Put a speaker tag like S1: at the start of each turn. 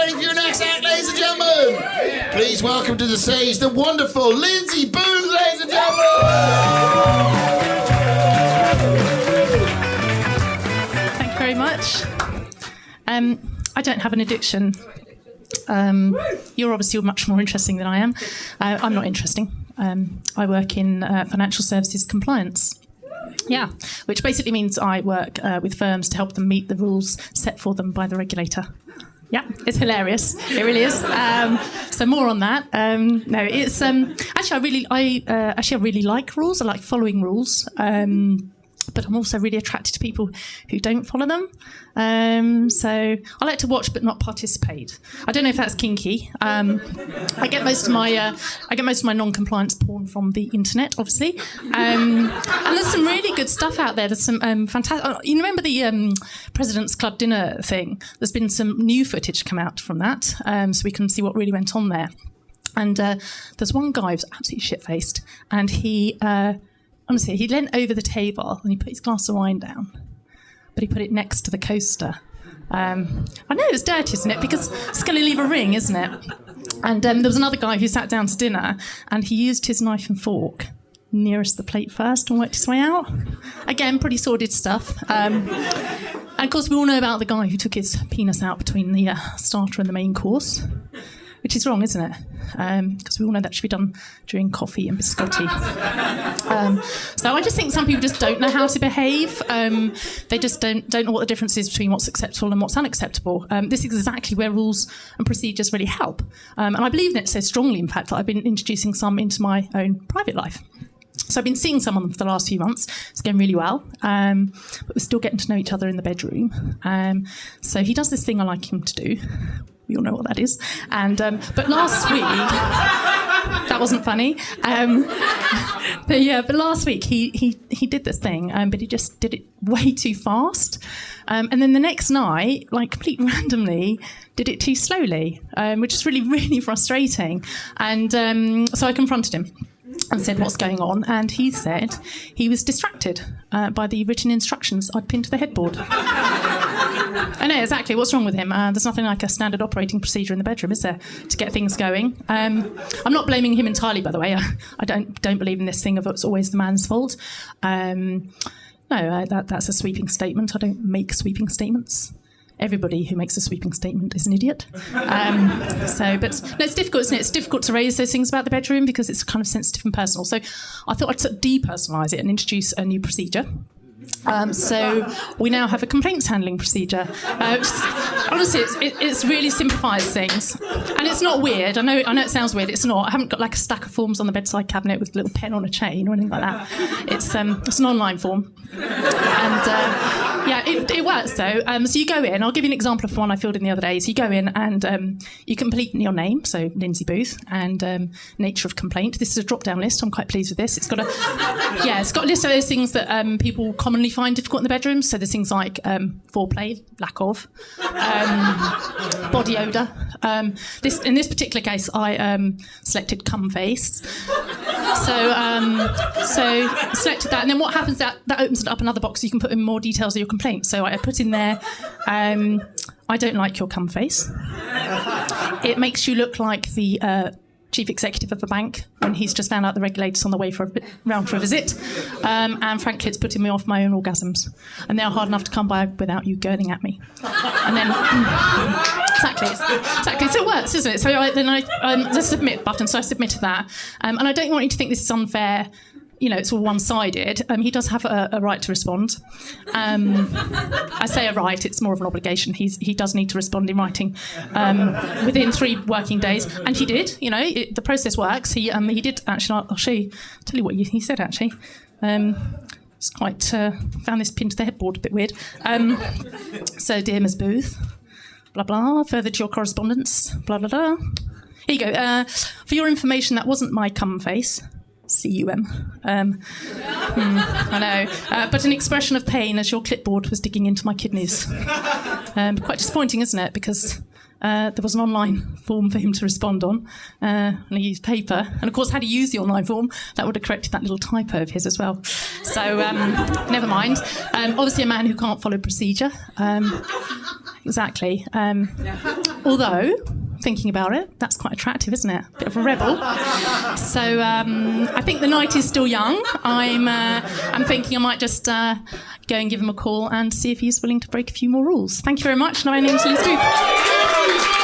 S1: ready for your next act, ladies and gentlemen? Please welcome to the stage the wonderful Lindsey Booth, ladies and gentlemen!
S2: Thank you very much. I don't have an addiction. You're obviously much more interesting than I am. I'm not interesting. I work in financial services compliance. Yeah, which basically means I work with firms to help them meet the rules set for them by the regulator. Yeah, it's hilarious. It really is. So more on that. No, it's actually I really like rules. I like following rules. But I'm also really attracted to people who don't follow them. So I like to watch but not participate. I don't know if that's kinky. I get most of my non-compliance porn from the internet, obviously. And there's some really good stuff out there. There's some fantastic. You remember the President's Club dinner thing? There's been some new footage come out from that, so we can see what really went on there. And there's one guy who's absolutely shit-faced, and he. Honestly, he leant over the table and he put his glass of wine down, but he put it next to the coaster. I know it's dirty, isn't it? Because it's going to leave a ring, isn't it? And there was another guy who sat down to dinner and he used his knife and fork nearest the plate first and worked his way out. Again, pretty sordid stuff. And of course, we all know about the guy who took his penis out between the starter and the main course, which is wrong, isn't it? Because we all know that should be done during coffee and biscotti. So I just think some people just don't know how to behave. They just don't know what the difference is between what's acceptable and what's unacceptable. This is exactly where rules and procedures really help. And I believe in it so strongly, in fact, that I've been introducing some into my own private life. So I've been seeing some of them for the last few months. It's going really well. But we're still getting to know each other in the bedroom. So he does this thing I like him to do. We all know what that is. And but last week, that wasn't funny. But last week he did this thing, but he just did it way too fast. And then the next night, like completely randomly, did it too slowly, which is really, really frustrating. And so I confronted him and said, what's going on? And he said he was distracted by the written instructions I'd pinned to the headboard. I know, exactly. What's wrong with him? There's nothing like a standard operating procedure in the bedroom, is there, to get things going? I'm not blaming him entirely, by the way. I don't believe in this thing of it's always the man's fault. No, that's a sweeping statement. I don't make sweeping statements. Everybody who makes a sweeping statement is an idiot. But no, it's difficult, isn't it? It's difficult to raise those things about the bedroom because it's kind of sensitive and personal. So I thought I'd sort of depersonalise it and introduce a new procedure. So we now have a complaints handling procedure. Honestly, it's really simplifies things, and it's not weird. I know it sounds weird. It's not. I haven't got like a stack of forms on the bedside cabinet with a little pen on a chain or anything like that. It's an online form, and yeah, it works though. So you go in. I'll give you an example of one I filled in the other day. So you go in and you complete your name, so Lindsey Booth, and nature of complaint. This is a drop-down list. I'm quite pleased with this. It's got a list of those things that people commonly find difficult in the bedroom. So there's things like foreplay, lack of, body odour. In this particular case, I selected cum face. So selected that, and then what happens? That opens up another box. So you can put in more details of your complaint. So I put in there, I don't like your cum face. It makes you look like the chief executive of a bank when he's just found out the regulators on the way round for a visit. And frankly, it's putting me off my own orgasms. And they're hard enough to come by without you gurning at me. And then, exactly. So it works, isn't it? So there's a submit button, so I submitted that. And I don't want you to think this is unfair. You know, it's all one-sided. He does have a right to respond. I say a right, it's more of an obligation. He does need to respond in writing within 3 working days. And he did, you know, the process works. He did, actually, I'll tell you what he said, actually. It's quite, found this pinned to the headboard a bit weird. So, dear Ms. Booth, blah, blah, further to your correspondence, blah, blah, blah. Here you go. For your information, that wasn't my cum face. C-U-M. I know. But an expression of pain as your clipboard was digging into my kidneys. Quite disappointing, isn't it? Because there was an online form for him to respond on, and he used paper. And of course, had he used the online form, that would have corrected that little typo of his as well. So never mind. Obviously, a man who can't follow procedure. exactly. Although, thinking about it, that's quite attractive, isn't it? Bit of a rebel. So I think the night is still young. I'm thinking I might just go and give him a call and see if he's willing to break a few more rules. Thank you very much. My name's Lindsey Booth.